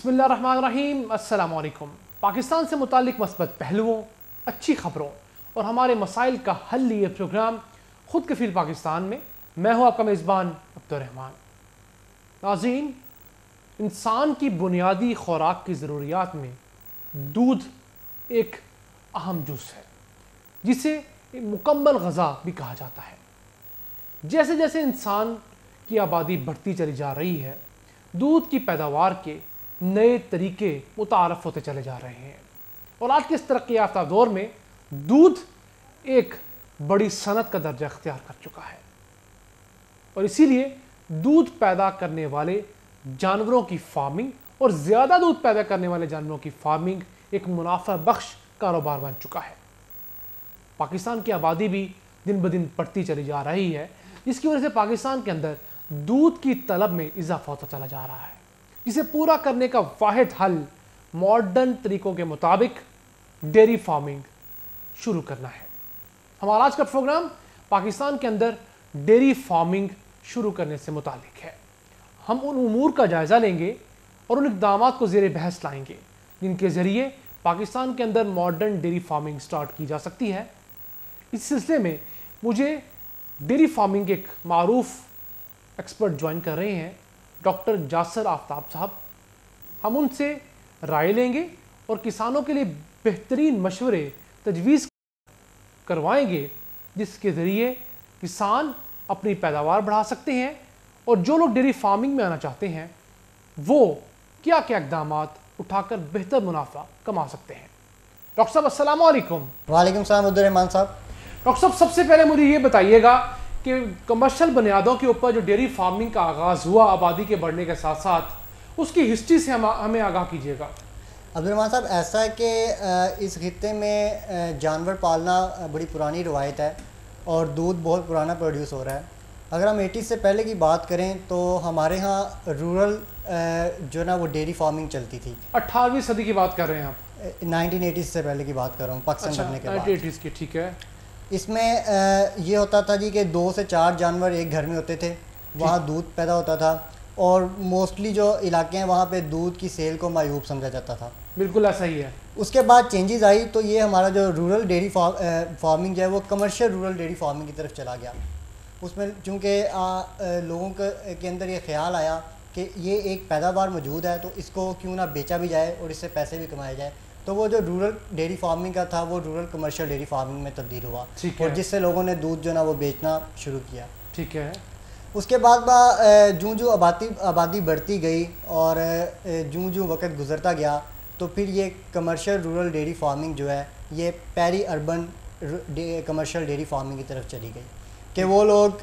बिस्मिल्लाहिर्रहमानिर्रहीम, अस्सलाम वालेकुम। पाकिस्तान से मुताल्लिक मस्बत पहलुओं, अच्छी खबरों और हमारे मसाइल का हल लिए प्रोग्राम खुद कफील पाकिस्तान में मैं हूँ आपका मेज़बान अब्दुर्रहमान। नाज़रीन, इंसान की बुनियादी खुराक की ज़रूरियात में दूध एक अहम जुज़ है, जिसे एक मुकम्मल ग़ज़ा भी कहा जाता है। जैसे जैसे इंसान की आबादी बढ़ती चली जा रही है, दूध की पैदावार के नए तरीके मुतारफ़ होते चले जा रहे हैं और आज के इस तरक्की याफ्ता दौर में दूध एक बड़ी सनत का दर्जा अख्तियार कर चुका है और इसीलिए दूध पैदा करने वाले जानवरों की फार्मिंग और ज़्यादा दूध पैदा करने वाले जानवरों की फार्मिंग एक मुनाफा बख्श कारोबार बन चुका है। पाकिस्तान की आबादी भी दिन ब दिन बढ़ती चली जा रही है, जिसकी वजह से पाकिस्तान के अंदर दूध की तलब में इजाफा होता चला जा रहा है, जिसे पूरा करने का वाहिद हल मॉडर्न तरीकों के मुताबिक डेयरी फार्मिंग शुरू करना है। हमारा आज का प्रोग्राम पाकिस्तान के अंदर डेयरी फार्मिंग शुरू करने से मुतालिक है। हम उन उमूर का जायज़ा लेंगे और उन इक़दामात को ज़ेरे बहस लाएंगे जिनके ज़रिए पाकिस्तान के अंदर मॉडर्न डेयरी फार्मिंग स्टार्ट की जा सकती है। इस सिलसिले में मुझे डेयरी फार्मिंग के एक मारूफ एक्सपर्ट ज्वाइन कर रहे हैं, डॉक्टर जासर आफ्ताब साहब। हम उनसे राय लेंगे और किसानों के लिए बेहतरीन मशवरे तजवीज़ करवाएंगे, जिसके ज़रिए किसान अपनी पैदावार बढ़ा सकते हैं और जो लोग डेयरी फार्मिंग में आना चाहते हैं वो क्या क्या इक़दामात उठाकर बेहतर मुनाफा कमा सकते हैं। डॉक्टर साहब अस्सलाम वालेकुम। वालेकुम सलाम अब्दुर्रहमान साहब। डॉक्टर साहब, सबसे पहले मुझे ये बताइएगा कि कमर्शियल बुनियादों के ऊपर जो डेयरी फार्मिंग का आगाज़ हुआ आबादी के बढ़ने के साथ साथ, उसकी हिस्ट्री से हमें आगाह कीजिएगा। अब्दुर्रहमान साहब, ऐसा है कि इस खित्ते में जानवर पालना बड़ी पुरानी रवायत है और दूध बहुत पुराना प्रोड्यूस हो रहा है। अगर हम 80 से पहले की बात करें तो हमारे यहाँ रूरल जो ना वो डेयरी फार्मिंग चलती थी। 18वीं सदी की बात कर रहे हैं आप? 1980 से पहले की बात कर रहा हूँ, पाकिस्तान बनने के बाद। 1980s की, ठीक है। इसमें ये होता था जी कि 2 से 4 जानवर एक घर में होते थे, वहाँ दूध पैदा होता था और मोस्टली जो इलाके हैं वहाँ पे दूध की सेल को मायूब समझा जाता था। बिल्कुल ऐसा ही है। उसके बाद चेंजेस आई तो ये हमारा जो रूरल डेयरी फार्मिंग जो है वो कमर्शियल रूरल डेयरी फार्मिंग की तरफ चला गया। उसमें चूँकि लोगों के अंदर ये ख्याल आया कि ये एक पैदावार मौजूद है तो इसको क्यों ना बेचा भी जाए और इससे पैसे भी कमाए जाए, तो वो जो रूरल डेयरी फार्मिंग का था वो रूरल कमर्शियल डेयरी फार्मिंग में तब्दील हुआ और जिससे लोगों ने दूध जो ना वो बेचना शुरू किया। ठीक है। उसके बाद जूँ जूँ आबादी बढ़ती गई और जूँ जूँ वक्त गुजरता गया तो फिर ये कमर्शियल रूरल डेयरी फार्मिंग जो है ये peri urban commercial dairy farming की तरफ चली गई कि वो लोग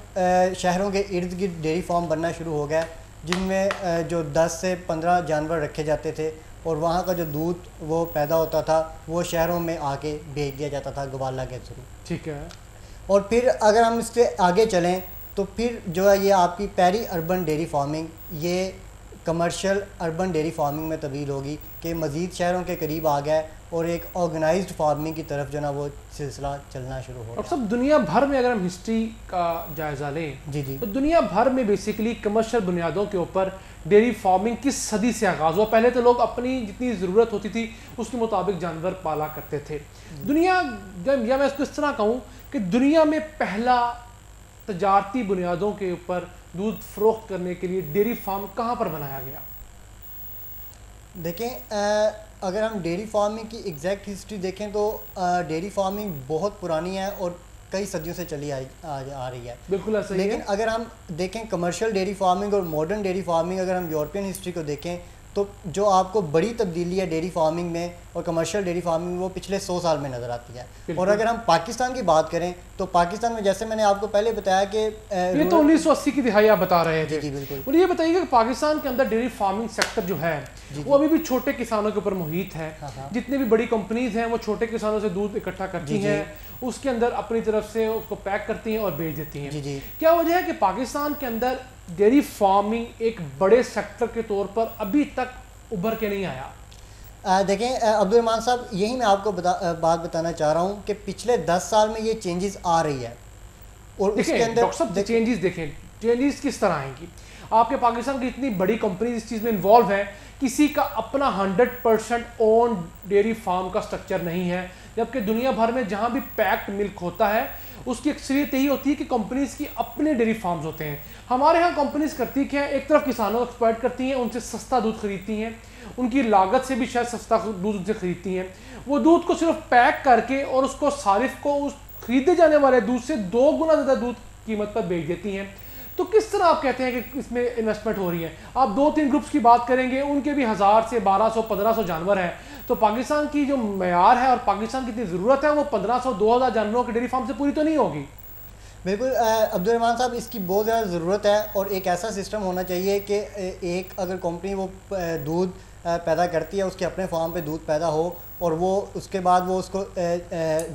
शहरों के इर्द गिर्द डेयरी फार्म बनना शुरू हो गया, जिनमें जो 10 से 15 जानवर रखे जाते थे और वहाँ का जो दूध वो पैदा होता था वो शहरों में आके बेच दिया जाता था गवाला के थ्रू। ठीक है। और फिर अगर हम इससे आगे चलें तो फिर जो है ये आपकी पेरी अर्बन डेयरी फार्मिंग ये कमर्शियल अर्बन डेयरी फार्मिंग में तब्दील होगी कि मज़ीद शहरों के करीब आ गया और एक ऑर्गेनाइज्ड फार्मिंग की तरफ जो ना वो सिलसिला चलना शुरू हो। और सब दुनिया भर में अगर हम हिस्ट्री का जायज़ा लें जी जी, तो दुनिया भर में बेसिकली कमर्शियल बुनियादों के ऊपर डेयरी फार्मिंग किस सदी से आगाज़ हुआ। पहले तो लोग अपनी जितनी ज़रूरत होती थी उसके मुताबिक जानवर पाला करते थे। दुनिया, या मैं इसको इस तरह कहूँ कि दुनिया में पहला तजारती बुनियादों के ऊपर दूध फ़रोख्त करने के लिए डेयरी फार्म कहाँ पर बनाया गया? देखें, अगर हम डेयरी फार्मिंग की एग्जैक्ट हिस्ट्री देखें तो डेयरी फार्मिंग बहुत पुरानी है और कई सदियों से चली आ रही है। बिल्कुल ऐसा ही है। लेकिन अगर हम देखें कमर्शियल डेयरी फार्मिंग और मॉडर्न डेयरी फार्मिंग, अगर हम यूरोपियन हिस्ट्री को देखें तो जो आपको बड़ी तब्दीली है डेयरी फार्मिंग में और कमर्शियल डेयरी फार्मिंग में वो पिछले 100 साल में नज़र आती है। और अगर हम पाकिस्तान की बात करें तो पाकिस्तान में जैसे मैंने आपको पहले बताया कि ये तो 1980 की दिहाई आप बता रहे थे। जी बिल्कुल। और ये बताइए कि पाकिस्तान के अंदर डेयरी फार्मिंग सेक्टर जो है वो अभी भी छोटे किसानों के ऊपर मुहित है। जितने भी बड़ी कंपनीज हैं वो छोटे किसानों से दूध इकट्ठा करती हैं, उसके अंदर अपनी तरफ से उसको पैक करती हैं और बेच देती हैं। जी। क्या वजह है कि पाकिस्तान के अंदर डेयरी फार्मिंग एक बड़े सेक्टर के तौर पर अभी तक उभर के नहीं आया? देखें अब्दुर्रहमान साहब, यही मैं आपको बात बताना चाह रहा हूँ कि पिछले 10 साल में ये चेंजेस आ रही है और उसके अंदर डॉक्टर साहब चेंजेस देखें, चेंजेस किस तरह आएंगी? आपके पाकिस्तान की इतनी बड़ी कंपनी इस चीज़ में इन्वॉल्व है, किसी का अपना 100% ओन डेयरी फार्म का स्ट्रक्चर नहीं है, जबकि दुनिया भर में जहाँ भी पैक्ड मिल्क होता है उसकी अक्सरियत यही होती है कि कंपनीज की अपने डेयरी फार्म्स होते हैं। हमारे यहाँ कंपनीज करती क्या है, एक तरफ किसानों को एक्सप्लॉइट करती हैं, उनसे सस्ता दूध खरीदती हैं, उनकी लागत से भी शायद सस्ता दूध उनसे खरीदती हैं, वो दूध को सिर्फ पैक करके और उसको सारिफ को उस खरीदे जाने वाले दूध से 2 गुना ज़्यादा दूध कीमत पर बेच देती हैं। तो किस तरह आप कहते हैं कि इसमें इन्वेस्टमेंट हो रही है? आप 2-3 ग्रुप्स की बात करेंगे, उनके भी 1000 से 1200-1500 जानवर हैं, तो पाकिस्तान की जो मयार है और पाकिस्तान की इतनी ज़रूरत है वो 1500-2000 जानवरों के डेयरी फार्म से पूरी तो नहीं होगी। बिल्कुल अब्दुल रहमान साहब, इसकी बहुत ज़्यादा ज़रूरत है और एक ऐसा सिस्टम होना चाहिए कि एक अगर कंपनी वो दूध पैदा करती है, उसके अपने फार्म पे दूध पैदा हो और वो उसके बाद वो उसको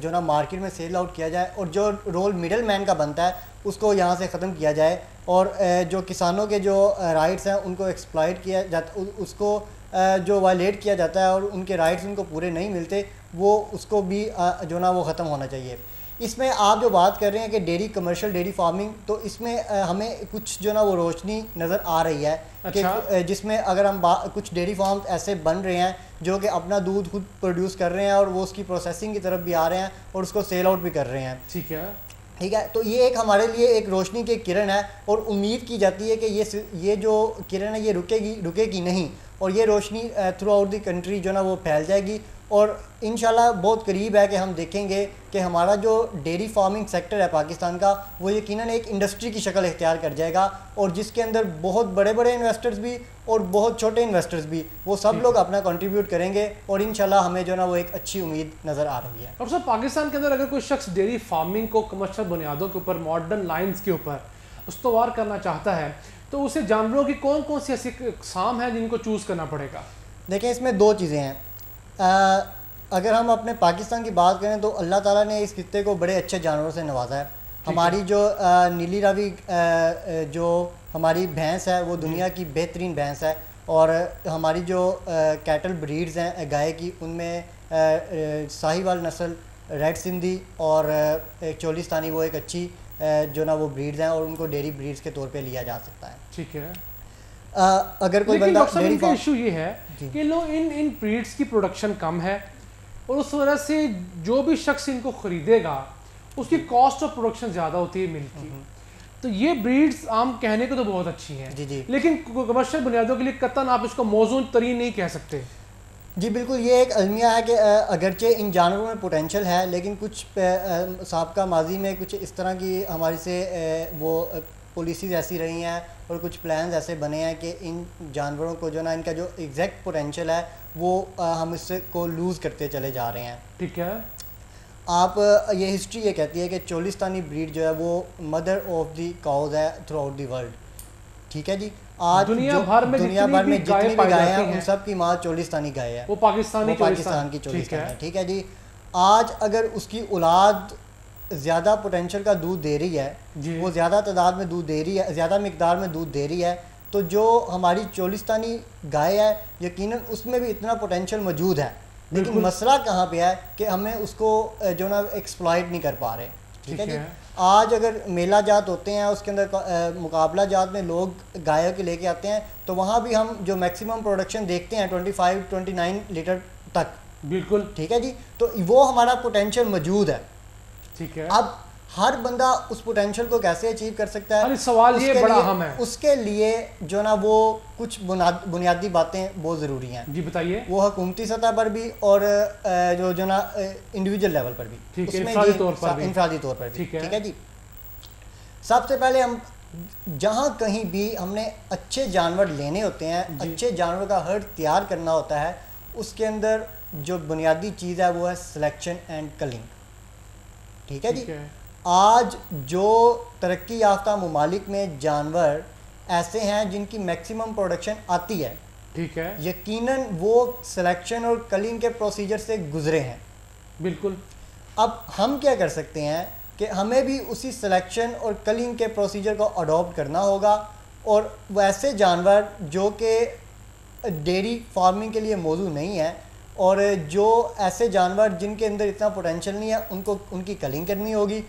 जो ना मार्केट में सेल आउट किया जाए और जो रोल मिडल मैन का बनता है उसको यहाँ से ख़त्म किया जाए और जो किसानों के जो राइट्स हैं उनको एक्सप्लॉइट किया जाता, उसको जो वायलेट किया जाता है और उनके राइट्स उनको पूरे नहीं मिलते, वो उसको भी जो ना वो ख़त्म होना चाहिए। इसमें आप जो बात कर रहे हैं कि डेयरी कमर्शियल डेयरी फार्मिंग, तो इसमें हमें कुछ जो ना वो रोशनी नज़र आ रही है। अच्छा। कि जिसमें अगर हम कुछ डेयरी फार्म ऐसे बन रहे हैं जो कि अपना दूध खुद प्रोड्यूस कर रहे हैं और वो उसकी प्रोसेसिंग की तरफ भी आ रहे हैं और उसको सेल आउट भी कर रहे हैं। ठीक है, ठीक है, तो ये एक हमारे लिए एक रोशनी की किरण है और उम्मीद की जाती है कि ये जो किरण है ये रुकेगी नहीं और ये रोशनी थ्रू आउट द कंट्री जो ना वो फैल जाएगी और इंशाल्लाह बहुत करीब है कि हम देखेंगे कि हमारा जो डेयरी फार्मिंग सेक्टर है पाकिस्तान का वो यकीनन एक इंडस्ट्री की शक्ल इख्तियार कर जाएगा और जिसके अंदर बहुत बड़े बड़े इन्वेस्टर्स भी और बहुत छोटे इन्वेस्टर्स भी, वो सब लोग अपना कंट्रीब्यूट करेंगे और इंशाल्लाह हमें जो ना वो एक अच्छी उम्मीद नज़र आ रही है। और सर, पाकिस्तान के अंदर अगर कोई शख्स डेयरी फार्मिंग को कमर्शियल बुनियादों के ऊपर, मॉडर्न लाइन्स के ऊपर उस्तवार करना चाहता है तो उसे जानवरों की कौन कौन सी ऐसी इकसाम है जिनको चूज़ करना पड़ेगा? देखें, इसमें 2 चीज़ें हैं। अगर हम अपने पाकिस्तान की बात करें तो अल्लाह ताला ने इस खित्ते को बड़े अच्छे जानवरों से नवाजा है। हमारी जो नीली रावी जो हमारी भैंस है वो दुनिया की बेहतरीन भैंस है और हमारी जो कैटल ब्रीड्स हैं गाय की, उनमें साहिवाल नस्ल, रेड सिंधी और एक चोलिस्तानी वो एक अच्छी जो ना वो ब्रीड्स हैं और उनको डेयरी ब्रीड्स के तौर पे लिया जा सकता है। ठीक है। अगर कोई बंदा डेयरी फार्म, इशू ये है कि लोग इन ब्रीड्स की प्रोडक्शन कम है और उस वजह से जो भी शख्स इनको खरीदेगा उसकी कॉस्ट ऑफ प्रोडक्शन ज़्यादा होती है मिल्क की। तो ये ब्रीड्स आम कहने को तो बहुत अच्छी हैं जी जी, लेकिन कमर्शियल बुनियादों के लिए कतन आप इसको मौजूद तरीन नहीं कह सकते। जी बिल्कुल, ये एक अलमिया है कि अगरचे इन जानवरों में पोटेंशियल है लेकिन कुछ साबका माजी में कुछ इस तरह की हमारी से वो पॉलिसीज़ ऐसी रही हैं और कुछ प्लान्स ऐसे बने हैं कि इन जानवरों को जो ना इनका जो एग्जैक्ट पोटेंशियल है वो हम इससे को लूज़ करते चले जा रहे हैं। ठीक है। आप ये हिस्ट्री ये कहती है कि चोलिस्तानी ब्रीड जो है वो मदर ऑफ द काउज है थ्रू आउट द वर्ल्ड। ठीक है जी, आज दुनिया भर में जितनी भी गाय हैं उन सब की माँ चोलिस्तानी गाय है, वो पाकिस्तान की चोलिस्तानी है। ठीक है जी, आज अगर उसकी औलाद ज़्यादा पोटेंशियल का दूध दे रही है, वो ज़्यादा तादाद में दूध दे रही है, ज़्यादा मिकदार में दूध दे रही है, तो जो हमारी चोलिस्तानी गाय है यकीनन उसमें भी इतना पोटेंशियल मौजूद है, लेकिन मसला कहाँ पे है कि हमें उसको जो ना एक्सप्लॉइट नहीं कर पा रहे। ठीक है जी, आज अगर मेला जात होते हैं उसके अंदर मुकाबला जात में लोग गायों के लेके आते हैं तो वहाँ भी हम जो मैक्सिमम प्रोडक्शन देखते हैं 25-29 लीटर तक। बिल्कुल ठीक है जी, तो वो हमारा पोटेंशियल मौजूद है। ठीक है, अब हर बंदा उस पोटेंशियल को कैसे अचीव कर सकता है, सवाल ये बड़ा अहम है। उसके लिए जो ना वो कुछ बुनियादी बातें बहुत ज़रूरी हैं। जी बताइए। वो हुकूमती सतह पर भी और जो ना इंडिविजुअल लेवल पर भी, उसमें इंफरादी तौर पर भी। ठीक है जी, सबसे पहले हम जहाँ कहीं भी हमने अच्छे जानवर लेने होते हैं, अच्छे जानवर का हर्ड तैयार करना होता है, उसके अंदर जो बुनियादी चीज़ है वो है सिलेक्शन एंड कलिंग। ठीक है जी, आज जो तरक्की याफ्ता ममालिक में जानवर ऐसे हैं जिनकी मैक्सिमम प्रोडक्शन आती है, ठीक है, यकीनन वो सिलेक्शन और कलिंग के प्रोसीजर से गुजरे हैं। बिल्कुल। अब हम क्या कर सकते हैं कि हमें भी उसी सिलेक्शन और कलिंग के प्रोसीजर को अडॉप्ट करना होगा और वैसे जानवर जो कि डेयरी फार्मिंग के लिए मौजूद नहीं है और जो ऐसे जानवर जिनके अंदर इतना पोटेंशियल नहीं है उनको उनकी कलिंग करनी होगी।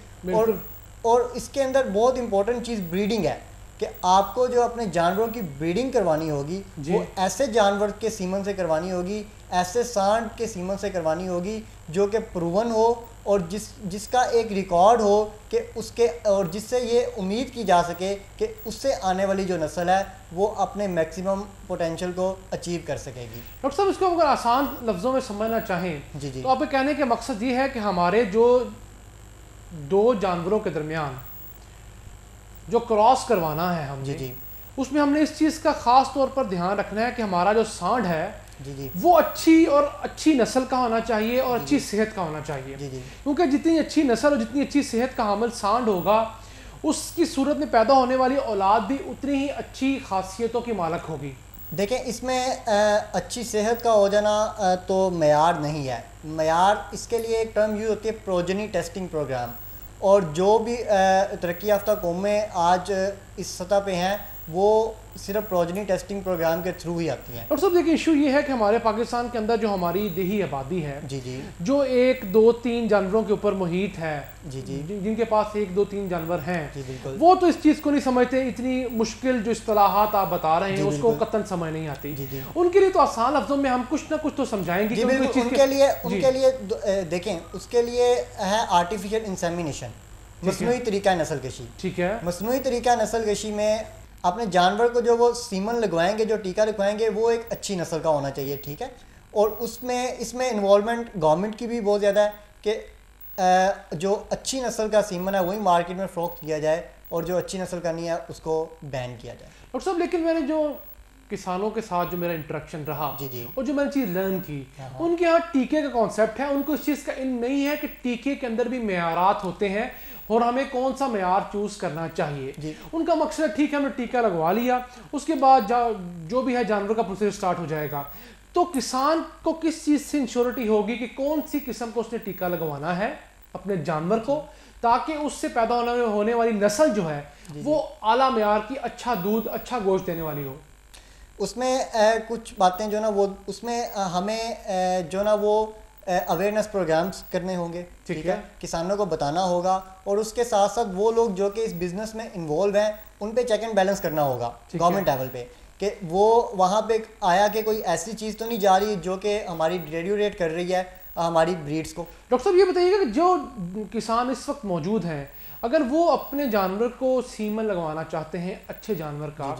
और इसके अंदर बहुत इंपॉर्टेंट चीज़ ब्रीडिंग है कि आपको जो अपने जानवरों की ब्रीडिंग करवानी होगी वो ऐसे जानवर के सीमन से करवानी होगी, ऐसे सांड के सीमन से करवानी होगी जो कि प्रूवन हो और जिसका एक रिकॉर्ड हो कि उसके, और जिससे ये उम्मीद की जा सके कि उससे आने वाली जो नस्ल है वो अपने मैक्सिमम पोटेंशियल को अचीव कर सकेगी। डॉक्टर साहब, इसको अगर आसान लफ्ज़ों में समझना चाहें जी तो आपके कहने के मकसद ये है कि हमारे जो दो जानवरों के दरमियान जो क्रॉस करवाना है हमने, जी उसमें हमने इस चीज़ का ख़ास तौर पर ध्यान रखना है कि हमारा जो सांड है जी वो अच्छी नस्ल का होना चाहिए और अच्छी सेहत का होना चाहिए। क्योंकि जितनी अच्छी नस्ल और जितनी अच्छी सेहत का हामिल सांड होगा, उसकी सूरत में पैदा होने वाली औलाद भी उतनी ही अच्छी खासियतों की मालक होगी। देखें, इसमें अच्छी सेहत का हो जाना तो मेयार नहीं है। मेयार, इसके लिए एक टर्म यूज़ होती है प्रोजेनी टेस्टिंग प्रोग्राम, और जो भी तरक्की याफ्ता कौमें आज इस सतह पे हैं वो सिर्फ प्रोजेनी टेस्टिंग प्रोग्राम के थ्रू ही आती हैं। और सब देखिए, इशू ये है कि हमारे पाकिस्तान के अंदर जो हमारी देही आबादी है, जी जो 1, 2, 3 जानवरों के ऊपर मुहित है, जिनके पास 1, 2, 3 जानवर हैं, वो तो इस चीज़ को नहीं समझते। इतनी मुश्किल जो इस्तिलाहात आप बता रहे हैं उसको कतन समझ नहीं आती। उनके लिए तो आसान लफ्ज़ों में हम कुछ ना कुछ तो समझाएंगे। उनके लिए देखें, उसके लिए है आर्टिफिशियल इंसेमिनेशन, मसनूई तरीका नस्ल कशी। ठीक है, मसनूई तरीका नस्ल कशी में अपने जानवर को जो वो सीमन लगवाएंगे, जो टीका लगवाएंगे, वो एक अच्छी नस्ल का होना चाहिए। ठीक है, और इसमें इन्वॉल्वमेंट गवर्नमेंट की भी बहुत ज़्यादा है कि जो अच्छी नस्ल का सीमन है वही मार्केट में फ़रोख्त किया जाए और जो अच्छी नस्ल का नहीं है उसको बैन किया जाए। डॉक्टर साहब, लेकिन मैंने जो किसानों के साथ जो मेरा इंटरेक्शन रहा और जो मैंने चीज़ लर्न की, उनके यहाँ टीके का कॉन्सेप्ट है। उनको इस चीज़ का इल्म नहीं है कि टीके के अंदर भी मेयारात होते हैं और हमें कौन सा मेयार चूज़ करना चाहिए। उनका मकसद, ठीक है, हमने टीका लगवा लिया, उसके बाद जो भी है जानवर का प्रोसेस स्टार्ट हो जाएगा। तो किसान को किस चीज़ से इंश्योरिटी होगी कि कौन सी किस्म को उसने टीका लगवाना है अपने जानवर को, ताकि उससे पैदा होने वाली नस्ल जो है वो आला मेयार की, अच्छा दूध, अच्छा गोश्त देने वाली हो। उसमें कुछ बातें जो ना वो उसमें हमें जो ना वो अवेयरनेस प्रोग्राम्स करने होंगे। ठीक है, किसानों को बताना होगा, और उसके साथ साथ वो लोग जो कि इस बिज़नेस में इन्वॉल्व हैं उन पे चेक एंड बैलेंस करना होगा गवर्नमेंट लेवल पे, कि वो वहाँ पे आया कि कोई ऐसी चीज़ तो नहीं जा रही जो कि हमारी डिटेरियोरेट कर रही है हमारी ब्रीड्स को। डॉक्टर साहब, ये बताइएगा कि जो किसान इस वक्त मौजूद हैं, अगर वो अपने जानवर को सीमन लगवाना चाहते हैं अच्छे जानवर का,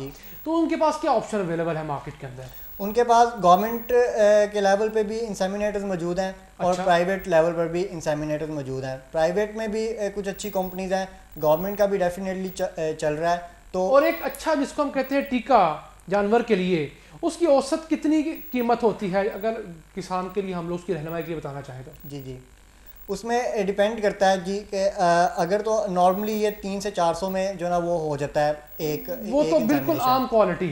तो उनके पास क्या ऑप्शन अवेलेबल है मार्केट के अंदर? उनके पास गवर्नमेंट के लेवल पे भी इंसेमिनेटर्स मौजूद हैं और प्राइवेट लेवल पर भी इंसेमिनेटर्स मौजूद हैं। प्राइवेट में भी कुछ अच्छी कंपनीज हैं, गवर्नमेंट का भी डेफिनेटली चल रहा है। तो और एक अच्छा जिसको हम कहते हैं टीका जानवर के लिए, उसकी औसत कितनी कीमत होती है, अगर किसान के लिए हम लोग उसकी रहनुमाई के लिए बताना चाहें तो? जी, उसमें डिपेंड करता है जी कि अगर तो नॉर्मली ये 300 से 400 में जो ना वो हो जाता है वो तो बिल्कुल आम क्वालिटी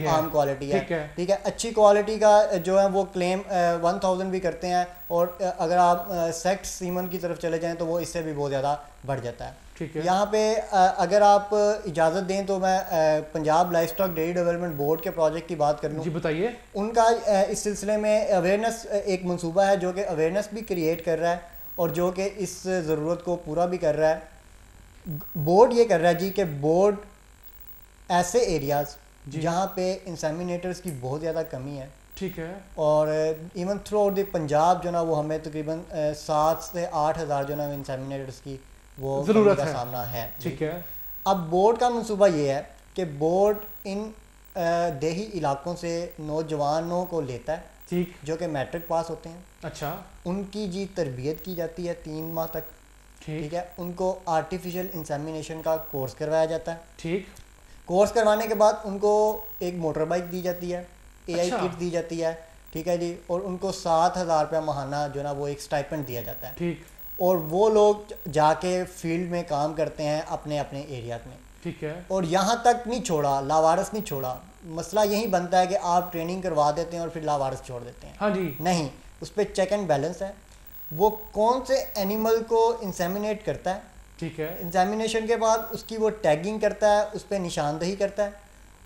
है। ठीक है, अच्छी क्वालिटी का जो है वो क्लेम 1000 भी करते हैं, और अगर आप सेक्ट सीमन की तरफ चले जाएं तो वो इससे भी बहुत ज़्यादा बढ़ जाता है। ठीक है, यहाँ पे अगर आप इजाज़त दें तो मैं Punjab life stock dairy development board के प्रोजेक्ट की बात कर लूँ। जी बताइए। उनका इस सिलसिले में अवेयरनेस एक मंसूबा है जो कि अवेयरनेस भी क्रिएट कर रहा है और जो कि इस ज़रूरत को पूरा भी कर रहा है। बोर्ड ये कर रहा है जी कि बोर्ड ऐसे एरियाज़ जहाँ पे इंसेमिनेटर्स की बहुत ज़्यादा कमी है, ठीक है, और even through out the Punjab जो ना वो हमें तकरीबन 7 से 8 हज़ार जो ना इंसेमिनेटर्स की वो ज़रूरत का है, सामना है। ठीक है। अब बोर्ड का मंसूबा ये है कि बोर्ड इन देही इलाकों से नौजवानों को लेता है, ठीक, जो कि मैट्रिक पास होते हैं। अच्छा, उनकी जी तरबियत की जाती है 3 माह तक। ठीक है, उनको आर्टिफिशियल इंसेमिनेशन का कोर्स करवाया जाता है। ठीक, कोर्स करवाने के बाद उनको एक मोटर बाइक दी जाती है, AI अच्छा, किट दी जाती है। ठीक है जी, और उनको 7000 रुपया महाना जो ना वो एक स्टाइपेंड दिया जाता है। ठीक, और वो लोग जाके फील्ड में काम करते हैं अपने अपने एरिया में। ठीक है, और यहाँ तक नहीं छोड़ा, लावारिस नहीं छोड़ा। मसला यही बनता है कि आप ट्रेनिंग करवा देते हैं और फिर लावारिस छोड़ देते हैं। हाँ जी, नहीं, उस पर चेक एंड बैलेंस है। वो कौन से एनिमल को इंसेमिनेट करता है, ठीक है, इंसेमिनेशन के बाद उसकी वो टैगिंग करता है, उस पर निशानदही करता है,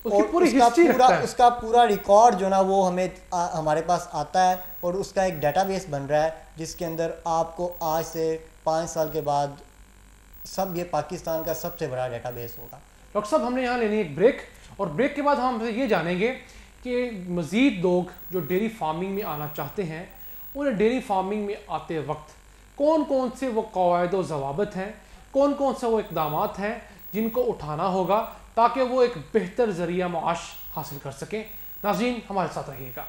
और उसका पूरा रिकॉर्ड जो ना वो हमें हमारे पास आता है, और उसका एक डेटाबेस बन रहा है जिसके अंदर आपको आज से 5 साल के बाद सब ये पाकिस्तान का सबसे बड़ा डेटाबेस होगा। डॉक्टर साहब, हमने यहाँ लेनी एक ब्रेक, और ब्रेक के बाद हम ये जानेंगे कि मज़ीद लोग जो डेयरी फार्मिंग में आना चाहते हैं, उन्हें डेयरी फार्मिंग में आते वक्त कौन कौन से वो कवायद व ज़वाबित हैं, कौन कौन से वो इक़दामात हैं जिनको उठाना होगा ताकि वो एक बेहतर ज़रिया माश हासिल कर सकें। नाज़रीन, हमारे साथ रहिएगा।